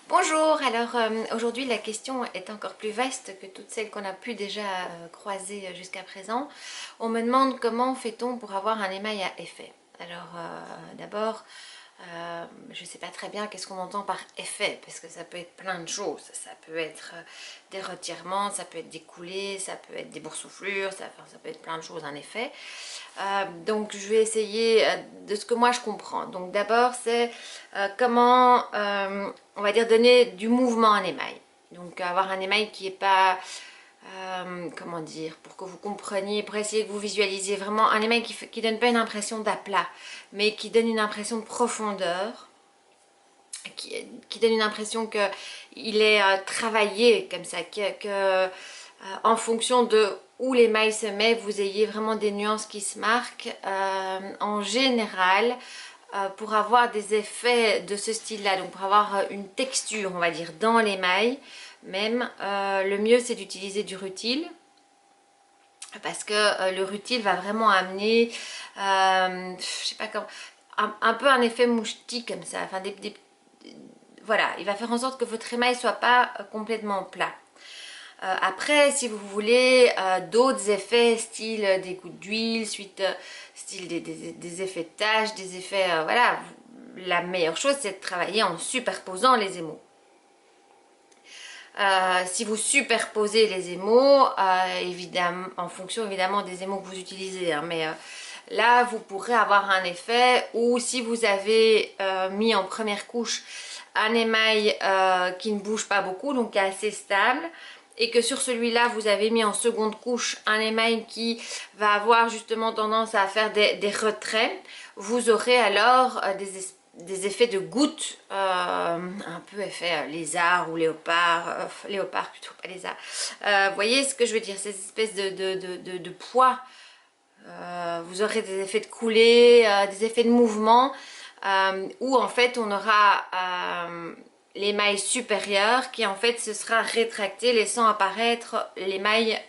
Bonjour, alors aujourd'hui la question est encore plus vaste que toutes celles qu'on a pu déjà croiser jusqu'à présent. On me demande comment fait-on pour avoir un émail à effet. Alors d'abord, je ne sais pas très bien qu'est-ce qu'on entend par effet, parce que ça peut être plein de choses. Ça peut être des retirements, ça peut être des coulées, ça peut être des boursouflures, ça peut être plein de choses en effet. Donc je vais essayer de ce que moi je comprends. Donc d'abord c'est comment on va dire donner du mouvement à un émail. Donc avoir un émail qui n'est pas comment dire, pour que vous compreniez, pour essayer que vous visualisiez vraiment un émail qui donne pas une impression d'aplat, mais qui donne une impression de profondeur, qui donne une impression qu'il est travaillé comme ça, en fonction de où l'émail se met, vous ayez vraiment des nuances qui se marquent. En général, pour avoir des effets de ce style-là, donc pour avoir une texture, on va dire, dans l'émail, même, le mieux c'est d'utiliser du rutil. Parce que le rutil va vraiment amener, je sais pas comment, un peu un effet mouchetis comme ça. Enfin, voilà, il va faire en sorte que votre émail soit pas complètement plat. Après, si vous voulez d'autres effets, style des gouttes d'huile, style des effets de taches, des effets, voilà, la meilleure chose c'est de travailler en superposant les émaux. Si vous superposez les émaux, évidemment, en fonction évidemment des émaux que vous utilisez, hein, mais là vous pourrez avoir un effet où si vous avez mis en première couche un émail qui ne bouge pas beaucoup, donc qui est assez stable, et que sur celui-là vous avez mis en seconde couche un émail qui va avoir justement tendance à faire des retraits, vous aurez alors des effets de gouttes, un peu effet lézard ou léopard, léopard plutôt, pas lézard. Vous voyez ce que je veux dire, ces espèces de poids. Vous aurez des effets de coulée, des effets de mouvement, où en fait on aura l'émail supérieur qui en fait se sera rétracté, laissant apparaître l'émail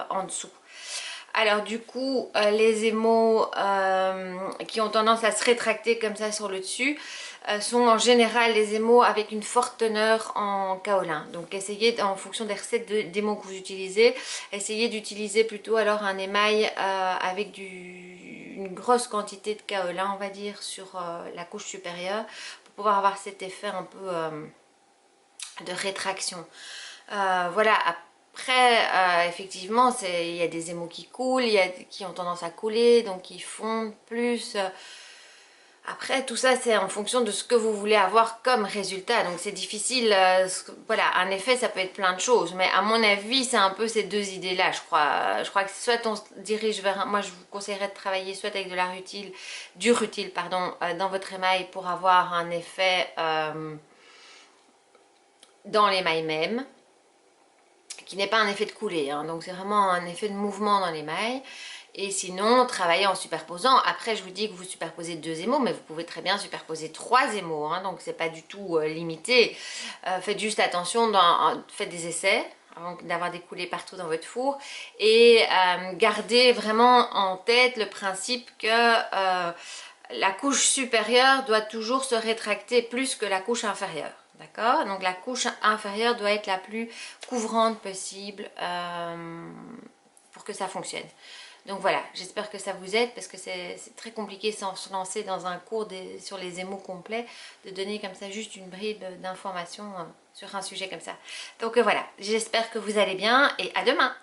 en dessous. Alors du coup, les émaux qui ont tendance à se rétracter comme ça sur le dessus sont en général les émaux avec une forte teneur en kaolin. Donc essayez, en fonction des recettes d'émaux que vous utilisez, essayez d'utiliser plutôt alors un émail avec une grosse quantité de kaolin, on va dire, sur la couche supérieure pour pouvoir avoir cet effet un peu de rétraction. Voilà. Après, effectivement, il y a des émaux qui coulent, qui ont tendance à couler, donc qui fondent plus. Après, tout ça, c'est en fonction de ce que vous voulez avoir comme résultat. Donc, c'est difficile. Voilà, un effet, ça peut être plein de choses. Mais à mon avis, c'est un peu ces deux idées-là, je crois. Je crois que soit on se dirige vers... Moi, je vous conseillerais de travailler soit avec du rutil, pardon, dans votre émail pour avoir un effet dans l'émail même, qui n'est pas un effet de coulée, hein, donc c'est vraiment un effet de mouvement dans l'émail. Et sinon, travailler en superposant. Après, je vous dis que vous superposez 2 émaux, mais vous pouvez très bien superposer 3 émaux, hein, donc c'est pas du tout limité. Faites juste attention, faites des essais avant d'avoir des coulées partout dans votre four, et gardez vraiment en tête le principe que la couche supérieure doit toujours se rétracter plus que la couche inférieure. D'accord? Donc la couche inférieure doit être la plus couvrante possible pour que ça fonctionne. Donc voilà, j'espère que ça vous aide, parce que c'est très compliqué sans se lancer dans un cours sur les émaux complets, de donner comme ça juste une bride d'informations sur un sujet comme ça. Donc voilà, j'espère que vous allez bien et à demain!